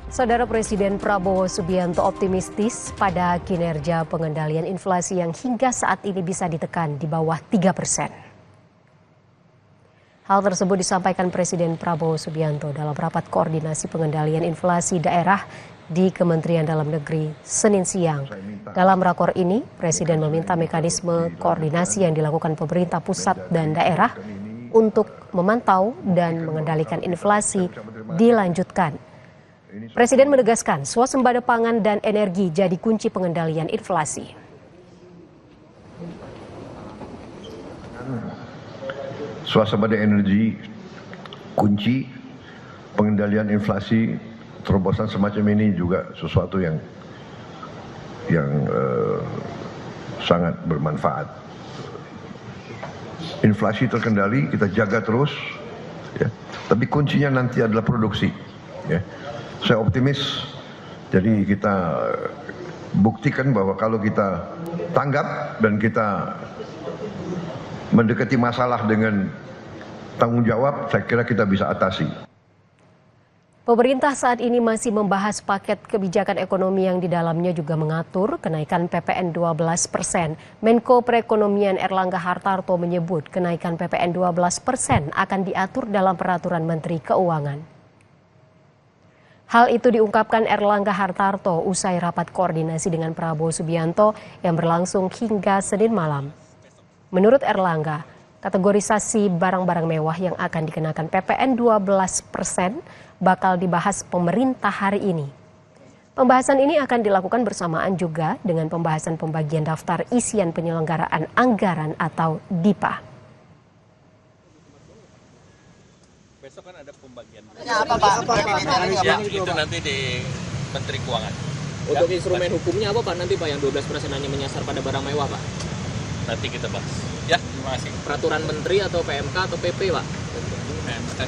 Saudara Presiden Prabowo Subianto optimistis pada kinerja pengendalian inflasi yang hingga saat ini bisa ditekan di bawah 3%. Hal tersebut disampaikan Presiden Prabowo Subianto dalam rapat koordinasi pengendalian inflasi daerah di Kementerian Dalam Negeri Senin siang. Dalam rakor ini, Presiden meminta mekanisme koordinasi yang dilakukan pemerintah pusat dan daerah untuk memantau dan mengendalikan inflasi dilanjutkan. Presiden menegaskan swasembada pangan dan energi jadi kunci pengendalian inflasi. Swasembada energi kunci pengendalian inflasi. Terobosan semacam ini juga sesuatu yang sangat bermanfaat. Inflasi terkendali, kita jaga terus, ya. Tapi kuncinya nanti adalah produksi. Ya. Saya optimis, jadi kita buktikan bahwa kalau kita tanggap dan kita mendekati masalah dengan tanggung jawab, saya kira kita bisa atasi. Pemerintah saat ini masih membahas paket kebijakan ekonomi yang di dalamnya juga mengatur kenaikan PPN 12%. Menko Perekonomian Erlangga Hartarto menyebut kenaikan PPN 12% akan diatur dalam peraturan Menteri Keuangan. Hal itu diungkapkan Erlangga Hartarto usai rapat koordinasi dengan Prabowo Subianto yang berlangsung hingga Senin malam. Menurut Erlangga, kategorisasi barang-barang mewah yang akan dikenakan PPN 12% bakal dibahas pemerintah hari ini. Pembahasan ini akan dilakukan bersamaan juga dengan pembahasan pembagian daftar isian penyelenggaraan anggaran atau DIPA. Besok kan ada pembagian. Apa Pak? Ya, itu nanti di Menteri Keuangan. Untuk instrumen hukumnya apa Pak nanti Pak yang 12% hanya menyasar pada barang mewah Pak? Nanti kita bahas. Ya, terima kasih. Peraturan Menteri atau PMK atau PP Pak? PMK.